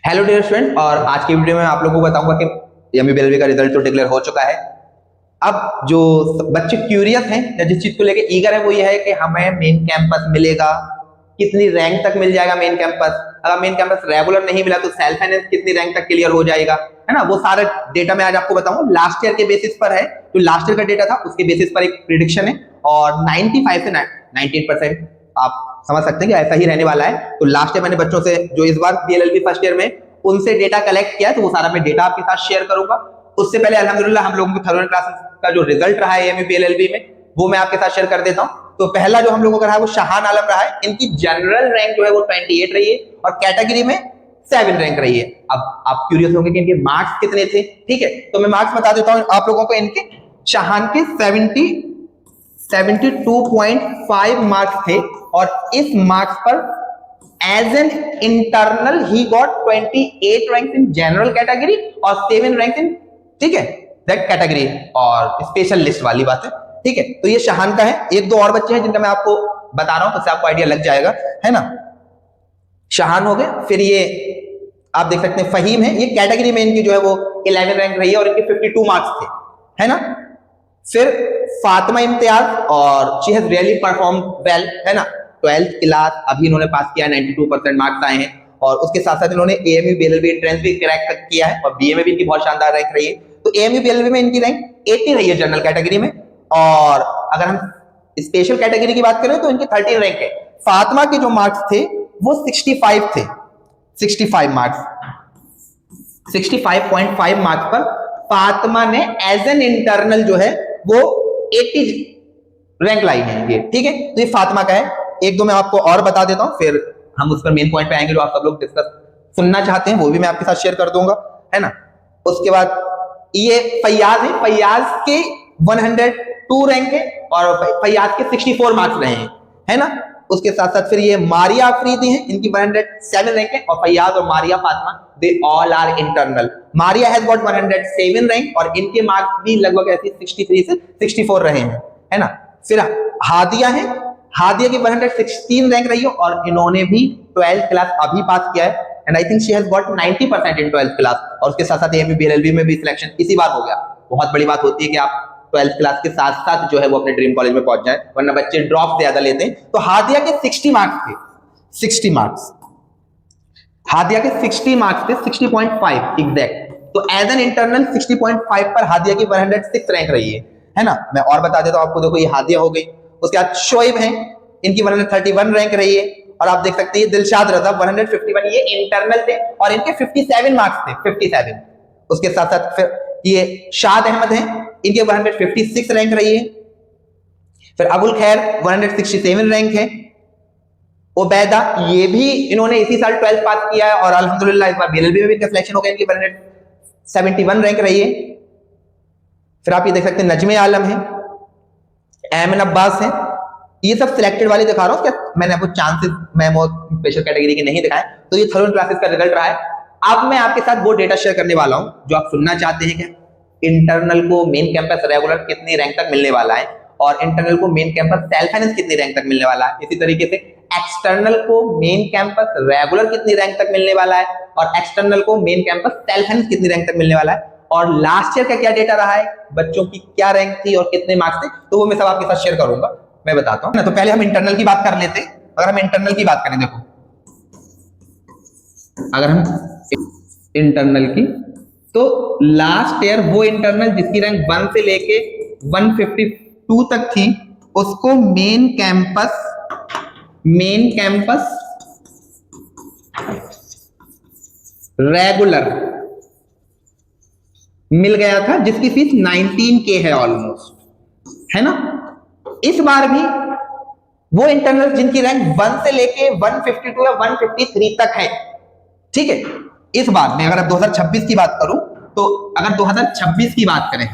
Hello dear student, और आज की वीडियो में आप लोगों को बताऊंगा कि एमयूबीएलबी का रिजल्ट तो डिक्लेयर हो चुका है। अब जो बच्चे क्यूरियस हैं या जिस चीज को लेके ईगर है वो ये है कि हमें मेन कैंपस मिलेगा, कितनी रैंक तक मिल जाएगा मेन कैंपस, अगर मेन कैंपस रेगुलर नहीं मिला तो सेल्फ फाइनेंस कितनी रैंक तक क्लियर हो जाएगा, है ना। वो सारा डेटा मैं आज आपको बताऊंगा। लास्ट ईयर के बेसिस पर है, जो लास्ट ईयर का डेटा था उसके बेसिस पर एक प्रिडिक्शन है, और 95 से 98% आप समझ सकते हैं कि ऐसा ही रहने वाला है। तो लास्ट ईयर मैंने बच्चों से जो इस बार बीएलएलबी फर्स्ट ईयर में उनसे डेटा कलेक्ट किया है, तो वो सारा मैं डेटा आपके साथ शेयर करूंगा। उससे पहले अल्हम्दुलिल्लाह हम लोगों के थर्ड क्लास का जो रिजल्ट रहा है एमयूबीएलएलबी में वो मैं आपके साथ शेयर कर देता हूं। तो पहला जो हम लोगों का रहा है वो शाहान आलम रहा है। इनकी जनरल रैंक जो है वो 28 रही है और कैटेगरी में 7 रैंक रही है। अब आप क्यूरियस होंगे कि इनके मार्क्स कितने थे, ठीक है, तो मैं मार्क्स बता देता हूं आप लोगों को। इनके शाहान के 72.5 मार्क्स थे, और इस मार्क्स पर as an internal he got 28 rank in general category और 7 रैंक इन, ठीक है, दैट कैटेगरी और स्पेशल लिस्ट वाली बात है, ठीक है। तो ये शाहान का है। एक दो और बच्चे हैं जिनका मैं आपको बता रहा हूं, तो उससे आपको आइडिया लग जाएगा, है ना। शाहान हो गए, फिर ये आप देख सकते हैं फहीम है, ये कैटेगरी में इनकी जो है वो 11 रैंक रही है और इनके 52 मार्क्स थे, है ना। फिर फातिमा इम्तियाज, और she has really perform well, है ना। 12th क्लास अभी इन्होंने पास किया, 92% मार्क्स आए हैं, और उसके साथ साथ इन्होंने एएमयू बीएलएलबी एंट्रेंस भी क्रैक किया है, और बीए में भी इनकी बहुत शानदार रैंक रही है। तो एएमयू बीएलएलबी में इनकी रैंक 80 रही है जनरल कैटेगरी में, और अगर हम स्पेशल कैटेगरी की बात करें तो इनकी 13 रैंक है। फातिमा के जो मार्क्स थे वो 65 थे, 65 मार्क्स, 65.5 मार्क्स पर फातिमा ने एज एन इंटरनल जो है वो 80 रैंक लाई है ये, ठीक है। तो ये फातिमा का है। एक दो मैं आपको और बता देता हूं, फिर हम उस पर मेन पॉइंट पे आएंगे जो आप सब लोग डिस्कस सुनना चाहते हैं, वो भी मैं आपके साथ शेयर कर दूंगा, है ना। उसके बाद ये फैयाज है, फैयाज के 102 रैंक है और फैयाज के 64 मार्क्स रहे हैं, है ना। उसके साथ साथ फिर ये मारिया अफरीदी है, इनकी 107 रैंक है, और फैयाज और Maria Fatima they all are internal. Maria has got 107 rank और इनके मार्क्स भी लगभग ऐसे 63 से 64 रहे हैं, है ना। फिर हादिया है, हादिया की 116 रैंक रही है और इन्होंने भी 12th क्लास अभी पास किया है, and I think she has got 90% in 12th class, और उसके साथ साथ एमयू बीएलएलबी में भी सिलेक्शन इसी बार हो गया। बहुत बड़ी बात होती है कि आप 12th क्लास के साथ साथ जो है वो अपने ड्रीम कॉलेज में पहुंच जाए, वरना बच्चे ड्रॉप ज्यादा लेते हैं। तो हादिया के 60 मार्क्स थे, 60 मार्क्स, हादिया के 60 मार्क्स थे, 60.5 एग्जैक्ट। तो एज एन इंटरनल 60.5 पर हादिया की 106 रैंक रही है ना। मैं और बता देता हूं आपको, देखो ये हादिया हो गई। उसके बाद शोएब हैं, इनकी 131 रैंक रही है, और आप देख सकते हैं ये दिलशाद रजा 151, ये इंटरनल थे और इनके 57 मार्क्स थे, 57। उसके साथ साथ फिर ये शाद अहमद हैं, इनके 156 रैंक रही है। फिर अबुल खैर 167 रैंक है। उबैदा, ये भी इन्होंने इसी साल 12th पास किया है और अल्हम्दुलिल्लाह इस बार बीएलएलबी में भी इनका सिलेक्शन हो गया, इनकी 171 रैंक रही है। फिर आप ये देख सकते हैं नजमे आलम है, एमन अब्बास है, ये सब सिलेक्टेड वाले दिखा रहा हूं, क्या मैंने आपको चांसेस मैं स्पेशल कैटेगरी के नहीं दिखाए। तो ये थर्ड क्लासेस का रिजल्ट रहा है। अब मैं आपके साथ वो डेटा शेयर करने वाला हूं जो आप सुनना चाहते हैं। क्या इंटरनल को मेन कैंपस रेगुलर कितनी रैंक तक मिलने वाला है, और इंटरनल को मेन कैंपस सेल्फ फाइनेंस कितनी रैंक तक मिलने वाला है। इसी तरीके से एक्सटर्नल को मेन कैंपस रेगुलर कितनी रैंक तक मिलने वाला है, और एक्सटर्नल को मेन कैंपस सेल्फ फाइनेंस कितनी रैंक तक मिलने वाला है, और लास्ट ईयर का क्या डेटा रहा है, बच्चों की क्या रैंक थी और कितने मार्क्स थे, तो वो मैं सब आपके साथ शेयर करूंगा, मैं बताता हूं ना। तो पहले हम इंटरनल की बात कर लेते हैं। अगर हम इंटरनल की बात करें, देखो अगर हम इंटरनल की, तो लास्ट ईयर वो इंटरनल जिसकी रैंक 1 से लेके 152 तक थी उसको मेन कैंपस रेगुलर मिल गया था, जिसकी फीस 19K है ऑलमोस्ट, है ना। इस बार भी वो इंटरनल जिनकी रैंक 1 से लेके 152 या 153 तक है, ठीक है। इस बार मैं अगर 2026 की बात करूं, तो अगर 2026 की बात करें,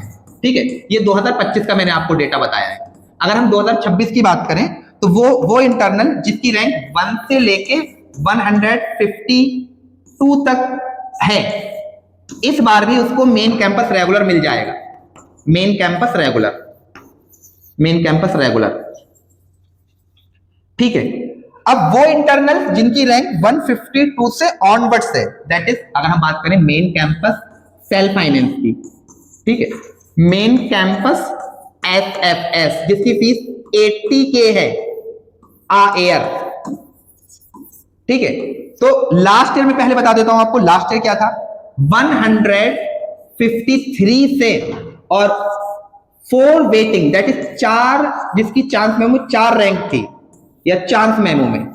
ठीक है, ये 2025 का मैंने आपको डेटा बताया है। अगर हम 2026 की बात करें तो वो इंटरनल जिसकी रैंक 1 से लेके 152 तक है, इस बार भी उसको मेन कैंपस रेगुलर मिल जाएगा। मेन कैंपस रेगुलर, ठीक है। अब वो इंटरनल जिनकी रैंक 152 से ऑनवर्ड्स है, दैट इज अगर हम बात करें मेन कैंपस सेल्फ फाइनेंस की, ठीक है, मेन कैंपस SFS जिसकी फीस 80K है आ ईयर, ठीक है। तो लास्ट ईयर में पहले बता देता हूं आपको, लास्ट ईयर क्या था, 153 से और 4 वेटिंग, दैट इज 4 जिसकी चांस मेमो 4 रैंक थी या चांस मेमो में,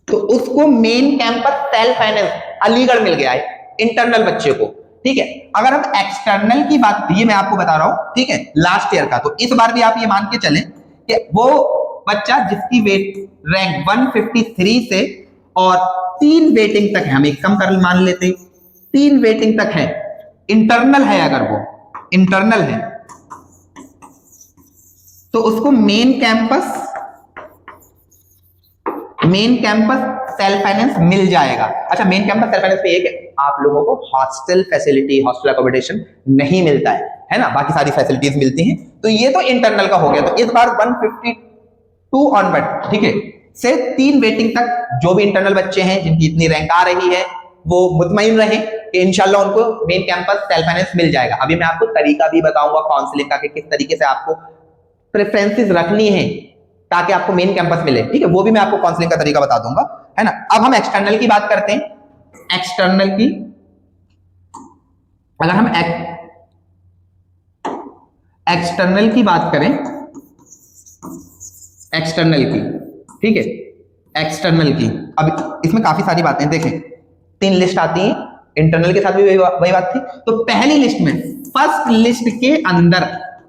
तो उसको main campus self finance Aligarh मिल गया है इंटरनल बच्चे को, ठीक है। अगर हम एक्सटर्नल की बात, ये मैं आपको बता रहा हूं, ठीक है, लास्ट ईयर का, तो इस बार भी आप ये मान के चलें कि वो बच्चा जिसकी वेट रैंक 153 से और 3 वेटिंग तक है, हम एक कम कर मान लेते, 3 वेटिंग तक है, इंटरनल है, अगर वो इंटरनल है तो उसको मेन कैंपस सेल्फ फाइनेंस मिल जाएगा। अच्छा, मेन कैंपस सेल्फ फाइनेंस में एक आप लोगों को हॉस्टल फैसिलिटी, हॉस्टल अकोमोडेशन नहीं मिलता है ना, बाकी सारी फैसिलिटीज मिलती हैं। तो ये तो इंटरनल का हो गया। तो इस बार 152 ऑनवर्ड, ठीक है, से 3 वेटिंग तक जो भी इंटरनल बच्चे हैं जिनकी इतनी रैंक आ रही है वो मुतमईन रहे कि इंशाल्लाह उनको मेन कैंपस सेल्फ फाइनेंस मिल जाएगा। अभी मैं आपको तरीका भी बताऊंगा काउंसलिंग का कि किस तरीके से आपको प्रेफरेंसेस रखनी है ताकि आपको मेन कैंपस मिले, ठीक है, वो भी मैं आपको काउंसलिंग का तरीका बता दूंगा, है ना। अब हम एक्सटर्नल की बात करते हैं। एक्सटर्नल की अगर हम एक्सटर्नल की बात करें, एक्सटर्नल की, ठीक है, एक्सटर्नल की, अब इसमें काफी सारी बातें देखें, 3 लिस्ट आती हैं, इंटरनल के साथ भी वही बात थी। तो पहली लिस्ट में, फर्स्ट लिस्ट के अंदर,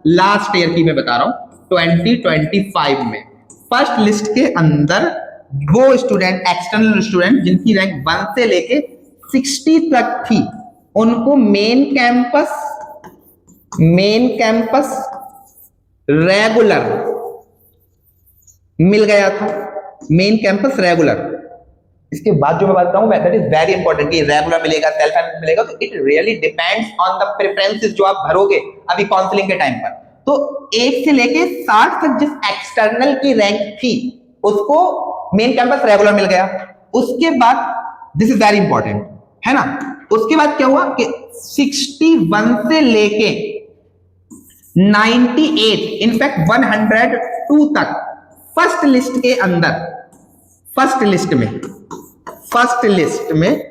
लास्ट ईयर की मैं बता रहा हूं 2025 में, फर्स्ट लिस्ट के अंदर वो स्टूडेंट, एक्सटर्नल स्टूडेंट जिनकी रैंक 1 से लेके 60 तक थी, उनको मेन कैंपस रेगुलर मिल गया था, मेन कैंपस रेगुलर। इसके बाद जो मैं बात कहूं, दैट इज वेरी इंपॉर्टेंट कि रेगुलर मिलेगा, सेल्फ फाइनेंस मिलेगा, तो it really depends on the preferences जो आप भरोगे अभी काउंसलिंग के टाइम पर। तो 1 से लेके 60 तक जिस एक्सटर्नल की रैंक थी उसको मेन कैंपस रेगुलर मिल गया। उसके बाद, दिस इज वेरी इंपॉर्टेंट, है ना, उसके बाद क्या हुआ कि 61 से लेके 98, इनफैक्ट 102 तक फर्स्ट लिस्ट के अंदर, फर्स्ट लिस्ट में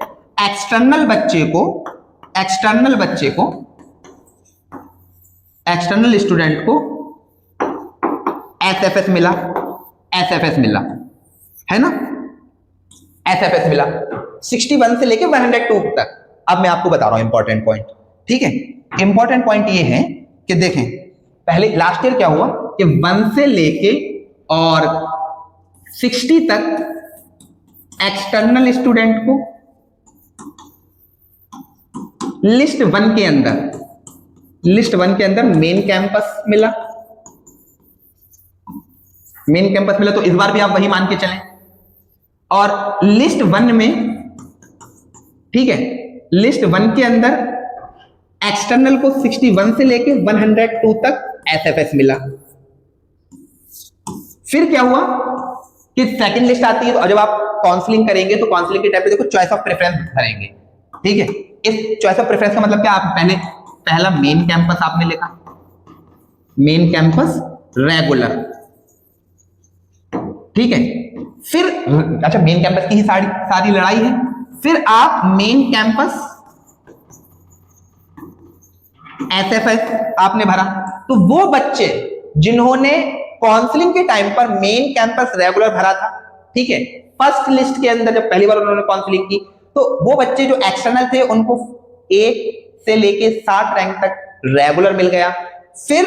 एक्सटर्नल स्टूडेंट को एसएफएस मिला, है ना, एसएफएस मिला 61 से लेके 102 तक। अब मैं आपको बता रहा हूं इंपॉर्टेंट पॉइंट, ठीक है। इंपॉर्टेंट पॉइंट ये है कि देखें, पहले लास्ट ईयर क्या हुआ कि 1 से लेके और 60 तक एक्सटर्नल स्टूडेंट को लिस्ट 1 के अंदर मेन कैंपस मिला, तो इस बार भी आप वही मान के चलें। और लिस्ट 1 में, ठीक है, लिस्ट 1 के अंदर एक्सटर्नल को 61 से लेके 102 तक एसएफएस मिला। फिर क्या हुआ कि सेकंड लिस्ट आती है, तो जब आप काउंसलिंग करेंगे तो काउंसलिंग के टाइप पे देखो चॉइस ऑफ प्रेफरेंस भरेंगे, ठीक है। इस चॉइस ऑफ प्रेफरेंस का मतलब क्या, आप पहला मेन कैंपस आपने लिखा, मेन कैंपस रेगुलर, ठीक है। फिर अच्छा, मेन कैंपस की ही सारी लड़ाई है। फिर आप मेन कैंपस एसएफएस आपने भरा। तो वो बच्चे जिन्होंने काउंसलिंग के टाइम पर मेन कैंपस रेगुलर भरा था, ठीक है, फर्स्ट लिस्ट के अंदर जब पहली बार उन्होंने काउंसलिंग की, तो वो बच्चे जो एक्सटर्नल थे उनको 1 से लेके 60 रैंक तक रेगुलर मिल गया। फिर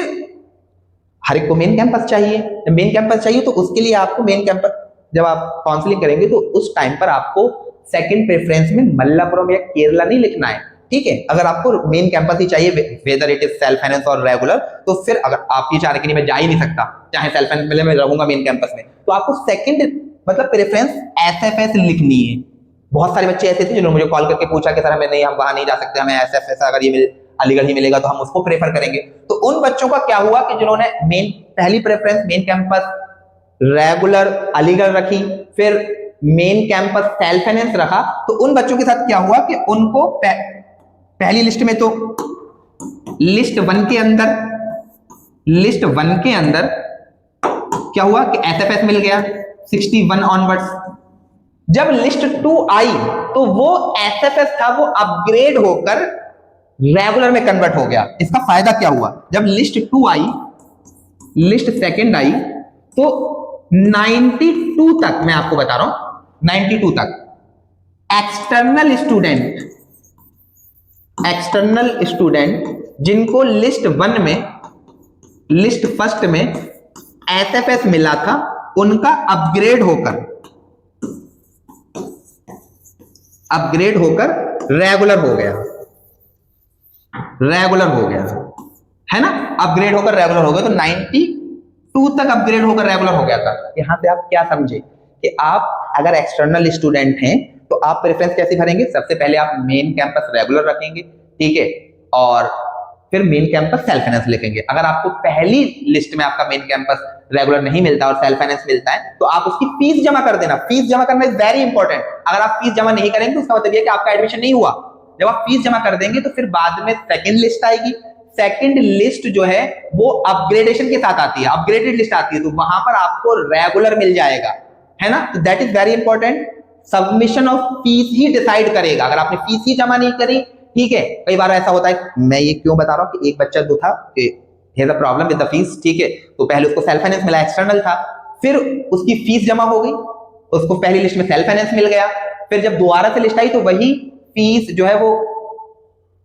हर एक को मेन कैंपस चाहिए, मेन कैंपस चाहिए तो उसके लिए आपको मेन कैंपस, जब आप काउंसलिंग करेंगे तो उस टाइम पर आपको सेकंड प्रेफरेंस में मल्लापुरम या केरला नहीं लिखना है, ठीक है। अगर आपको मेन कैंपस ही चाहिए, whether it is self finance और रेगुलर, तो फिर अगर आप ये चाह रहे कि नहीं मैं जा ही नहीं सकता, चाहे सेल्फ फाइनेंस मिले मैं रहूंगा मेन कैंपस में, तो आपको सेकंड मतलब प्रेफरेंस एसएफएस लिखनी है। बहुत सारे बच्चे ऐसे थे जिन्होंने मुझे कॉल करके पूछा कि सर हमें नहीं, हम वहां नहीं जा सकते, हमें एसएफएस अगर ये अलीगढ़ ही मिलेगा तो हम उसको प्रेफर करेंगे। तो उन बच्चों का क्या हुआ कि जिन्होंने पहली preference main campus regular Aligarh रखी, फिर मेन कैंपस सेल्फ फाइनेंस रखा, तो उन बच्चों के साथ क्या हुआ कि उनको पहली लिस्ट में तो लिस्ट वन के अंदर क्या हुआ कि एसएफएस मिल गया 61 ऑनवर्ड्स। जब लिस्ट 2 आई तो वो एसएफएस था वो अपग्रेड होकर रेगुलर में कन्वर्ट हो गया। इसका फायदा क्या हुआ, जब लिस्ट 2 आई, लिस्ट सेकंड आई, तो 92 तक, मैं आपको बता रहा हूं 92 तक एक्सटर्नल स्टूडेंट जिनको लिस्ट फर्स्ट में एसएफएस मिला था, उनका अपग्रेड होकर रेगुलर हो गया है ना, अपग्रेड होकर रेगुलर हो गया। तो 92 तक अपग्रेड होकर रेगुलर हो गया था। यहां से आप क्या समझे कि आप अगर एक्सटर्नल स्टूडेंट हैं तो आप प्रेफरेंस कैसे भरेंगे, सबसे पहले आप मेन कैंपस रेगुलर रखेंगे, ठीक है, और फिर मेन कैंपस सेल्फ फाइनेंस लिखेंगे। अगर आपको पहली लिस्ट में आपका मेन कैंपस रेगुलर नहीं मिलता और सेल्फ फाइनेंस मिलता है तो आप उसकी फीस जमा कर देना। फीस जमा करना इज वेरी इंपॉर्टेंट। अगर आप फीस जमा नहीं करेंगे तो उसका मतलब यह कि आपका एडमिशन नहीं हुआ। जब आप फीस जमा कर देंगे तो फिर बाद में सेकंड लिस्ट आएगी। सेकंड लिस्ट जो है वो अपग्रेडेशन के साथ आती है, अपग्रेडेड लिस्ट आती है, तो वहां पर आपको रेगुलर मिल जाएगा, है ना। तो that is very important. Submission of fees he decide करेगा। अगर आपने फीस ही जमा नहीं करी, ठीक है, कई बार ऐसा होता है, मैं ये क्यों बता रहा हूं कि एक बच्चा जो था प्रॉब्लम विद द फीस, ठीक है, तो पहले उसको सेल्फ फाइनेंस मिला, एक्सटर्नल था, फिर उसकी फीस जमा हो गई, उसको पहली लिस्ट में सेल्फ फाइनेंस मिल गया, फिर जब दोबारा से लिस्ट आई तो वही फीस जो है वो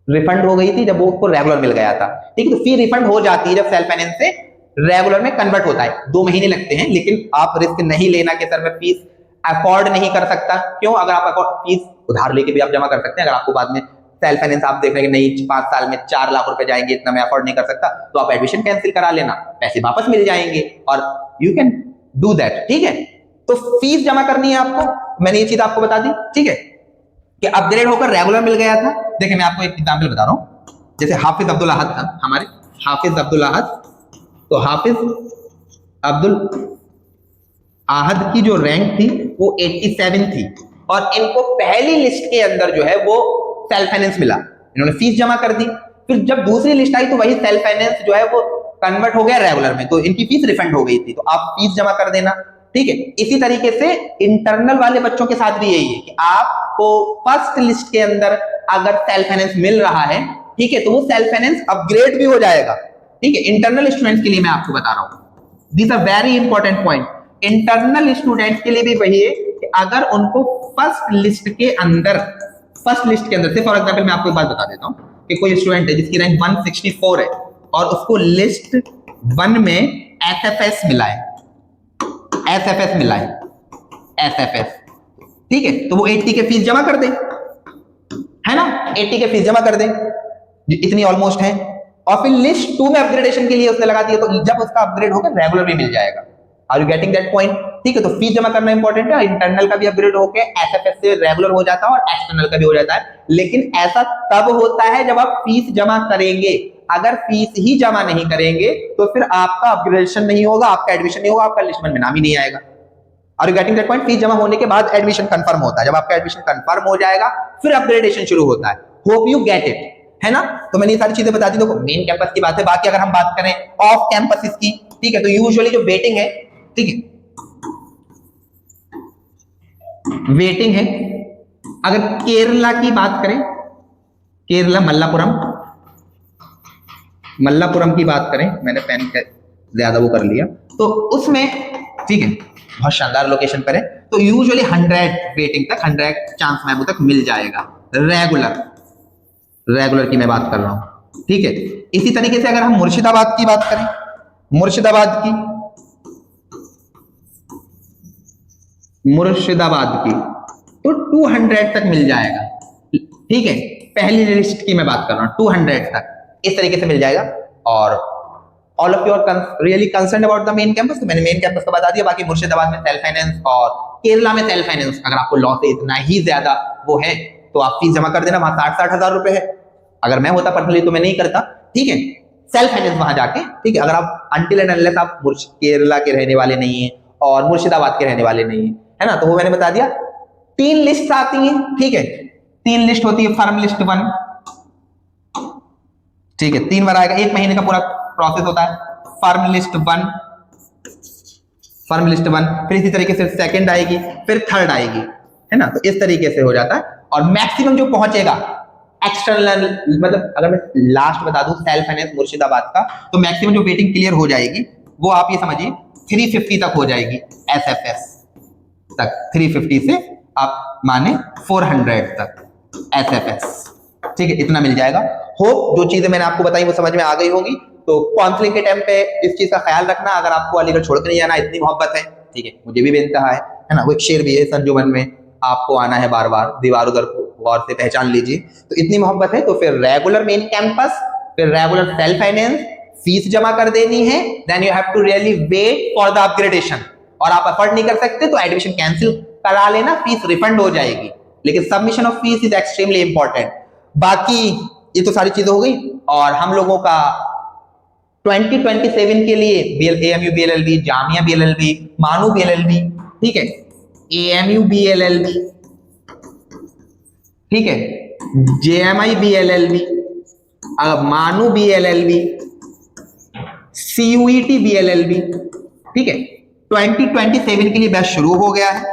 रिफंड हो गई थी जब वो उसको रेगुलर मिल गया था, ठीक है। तो फी रिफंड हो जाती है जब सेल्फ फाइनेंस से रेगुलर में कन्वर्ट होता है। 2 महीने लगते हैं, लेकिन आप रिस्क नहीं लेना कि सर मैं फीस अफोर्ड नहीं कर सकता। क्यों? अगर आप फीस उधार लेके भी आप जमा कर सकते हैं। अगर आपको बाद में सेल्फ फाइनेंस आप देख रहे हैं कि नहीं 5 साल में 4 लाख रुपए जाएंगे, इतना मैं अफोर्ड नहीं कर सकता, तो आप एडमिशन कैंसिल करा लेना, पैसे वापस मिल जाएंगे और यू कैन डू दैट, ठीक है। तो फीस जमा करनी है आपको, मैंने ये चीज आपको बता दी, ठीक है, कि अपग्रेड होकर रेगुलर मिल गया था। देखिए मैं आपको एक एग्जांपल बता रहा हूं, जैसे हाफिज अब्दुल अहद था, हमारे हाफिज अब्दुल अहद, तो हाफिज अब्दुल अहद की जो रैंक थी वो 87 थी और इनको पहली लिस्ट के अंदर जो है वो सेल्फ फाइनेंस मिला, इन्होंने फीस जमा कर दी। फिर जब दूसरी लिस्ट आई तो वही सेल्फ फाइनेंस जो है वो कन्वर्ट हो गया रेगुलर में, तो इनकी फीस रिफंड हो गई थी, तो आप फीस जमा कर देना, ठीक है। इसी तरीके से इंटरनल वाले बच्चों के साथ भी यही है कि आपको फर्स्ट लिस्ट के अंदर अगर सेल्फ फाइनेंस मिल रहा है, ठीक है, तो वो सेल्फ फाइनेंस अपग्रेड भी हो जाएगा, ठीक है। इंटरनल स्टूडेंट्स के लिए मैं आपको बता रहा हूं, this are very important point. Internal students के लिए भी वही है कि अगर उनको फर्स्ट लिस्ट के अंदर से, फॉर एग्जांपल मैं आपको एक बात बता देता हूं कि कोई स्टूडेंट है जिसकी रैंक 164 है और उसको लिस्ट 1 में एसएफएस मिला है, ठीक है, तो वो 80 के फीस जमा कर दे, है ना, 80 के फीस जमा कर दे, इतनी ऑलमोस्ट है, और फिर लिस्ट 2 में अपग्रेडेशन के लिए उसने लगा दिया, तो जब उसका अपग्रेड होकर रेगुलर भी मिल जाएगा। Are you getting that point? ठीक है, तो फीस जमा करना इंपॉर्टेंट है। इंटरनल का भी अपग्रेड होकर एसएफएस से रेगुलर हो जाता है और एक्सटर्नल का भी हो जाता है, लेकिन ऐसा तब होता है जब आप फीस जमा करेंगे। अगर फीस ही जमा नहीं करेंगे तो फिर आपका अपग्रेडेशन नहीं होगा, आपका एडमिशन नहीं होगा, आपका लिस्ट में नाम ही नहीं आएगा। Are you getting that point? Fees जमा होने के बाद एडमिशन कंफर्म होता है, जब आपका एडमिशन कंफर्म हो जाएगा फिर अपग्रेडेशन शुरू होता है। होप यू गेट इट, है ना। तो मैंने ये सारी चीजें बता दी। देखो मेन कैंपस की बात है, बाकी अगर हम बात करें ऑफ कैंपस की, ठीक है, तो यूजुअली जो वेटिंग है, ठीक है, वेटिंग है। अगर केरला की बात करें, केरला मल्लापुरम की बात करें, मैंने पेन ज्यादा वो कर लिया, तो उसमें ठीक है बहुत शानदार लोकेशन पर है, तो यूजुअली 100 वेटिंग तक, 100 चांस मेमो तक मिल जाएगा रेगुलर की मैं बात कर रहा हूं, ठीक है। इसी तरीके से अगर हम मुर्शिदाबाद की बात करें, मुर्शिदाबाद की तो 200 तक मिल जाएगा, ठीक है। पहली लिस्ट की मैं बात कर रहा हूं, 200 तक इस तरीके से मिल जाएगा। और all of you are really concern about the main campus, तो मैंने मेन कैंपस का बता दिया। बाकी मुर्शिदाबाद में सेल्फ फाइनेंस और केरला में सेल्फ फाइनेंस, अगर आपको लॉस इतना ही ज्यादा वो है तो आप फीस जमा कर देना, वहां 60-60 हजार रुपए है। अगर मैं होता पर्सनली तो मैं नहीं करता, ठीक है, सेल्फ फाइनेंस वहां जाके, ठीक है। अगर आप अनटिल एंड अनलेस आप केरला के रहने वाले नहीं है और मुर्शिदाबाद के रहने वाले नहीं है ना, तो वो मैंने बता दिया। 3 लिस्ट आती हैं, ठीक है, 3 लिस्ट होती है, फर्म लिस्ट 1, ठीक है, 3 बार आएगा, 1 महीने का पूरा प्रोसेस होता है। फर्म लिस्ट 1, फर्म लिस्ट 1, फिर इसी तरीके से सेकंड आएगी, फिर थर्ड आएगी, है ना, तो इस तरीके से हो जाता है। और मैक्सिमम जो पहुंचेगा एक्सटर्नल, मतलब अगर मैं लास्ट बता दूं सेल्फ फाइनेंस मुर्शिदाबाद का, तो मैक्सिमम जो वेटिंग क्लियर हो जाएगी वो आप ये समझिए 350 तक हो जाएगी, एसएफएस तक, 350 से आप माने 400 तक एसएफएस, ठीक है, इतना मिल जाएगा। होप जो चीजें मैंने आपको बताई वो समझ में आ गई होगी। तो काउंसलिंग के टाइम पे इस चीज का ख्याल रखना, अगर आपको अलीगढ़ छोड़ के नहीं जाना, इतनी मोहब्बत है, ठीक है, मुझे भी बेनता है ना, वो एक शेर भी है, संजुमन में आपको आना है बार बार, दीवार उधर गौर से पहचान लीजिए, तो इतनी मोहब्बत है तो फिर रेगुलर मेन कैंपस, फिर रेगुलर सेल्फ फाइनेंस, फीस जमा कर देनी है, then you have to really wait for the upgradation, और आप अफोर्ड नहीं कर सकते तो एडमिशन कैंसिल करा लेना, फीस रिफंड हो जाएगी, लेकिन submission of fees is extremely important. बाकी ये तो सारी चीजें हो गई, और हम लोगों का 2027 के लिए AMU BLLB, जामिया BLLB, मानू BLLB, ठीक है, AMU BLLB, ठीक है, JMI BLLB, मानू BLLB, CUET BLLB, ठीक है, 2027 के लिए बैच शुरू हो गया है,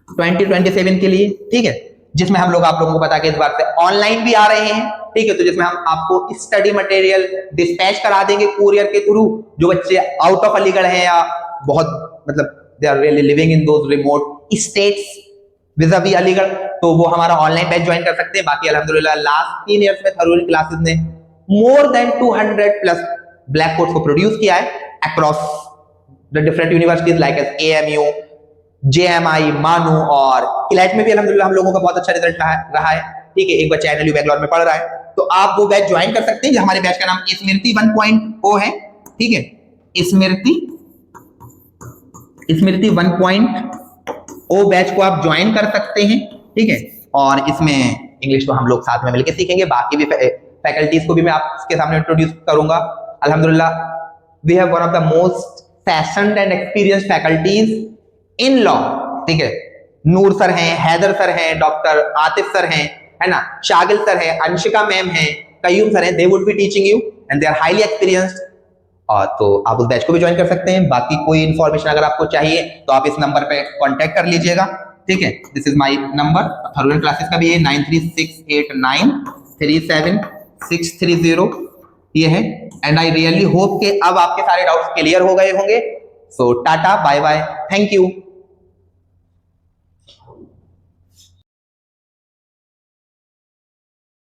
2027 के लिए, ठीक है, जिसमें हम लोग आप लोगों को पता कि इस बार से ऑनलाइन भी आ रहे हैं, ठीक है, तो जिसमें हम आपको स्टडी मटेरियल डिस्पैच करा देंगे कुरियर के थ्रू। जो बच्चे आउट ऑफ अलीगढ़ हैं या बहुत मतलब they are really living in those remote states vis a vis Aligarh, तो वो हमारा ऑनलाइन बैच ज्वाइन कर सकते हैं। बाकी अल्हम्दुलिल्लाह लास्ट 3 इयर्स में थरोली क्लासेस ने more than 200 plus black course को प्रोड्यूस किया है across the different universities like as AMU, JMI, मानू, और किलैट में भी अल्हम्दुलिल्लाह हम लोगों का बहुत अच्छा रिजल्ट रहा है, ठीक है, एक बच्चा NLU बैंगलोर में पढ़ रहा है, तो आप वो बैच ज्वाइन कर सकते हैं। हमारे बैच का नाम स्मृति 1.0 है, ठीक है, स्मृति 1.0 बैच को आप ज्वाइन कर सकते हैं, ठीक है, और इसमें इंग्लिश तो हम लोग साथ में मिलकर सीखेंगे, बाकी भी फैकल्टीज को भी मैं आपके सामने इंट्रोड्यूस करूंगा। अल्हम्दुलिल्लाह we have one of the most seasoned and experienced faculties in law, ठीक है, नूर सर हैं, हैदर सर हैं, डॉक्टर आतिफ सर हैं, है ना, शागिल सर हैं, अंशिका मैम हैं, कयूम सर हैं, they would be teaching you and they are highly experienced, और तो आप उस बैच को भी ज्वाइन कर सकते हैं। बाकी कोई इन्फॉर्मेशन अगर आपको चाहिए तो आप इस नंबर पे कांटेक्ट कर लीजिएगा, ठीक है, this is my number, thoroughly classes का भी है 9368937630 ये है, एंड आई रियली होप कि अब आपके सारे डाउट्स क्लियर हो गए होंगे। So tata, bye bye, thank you.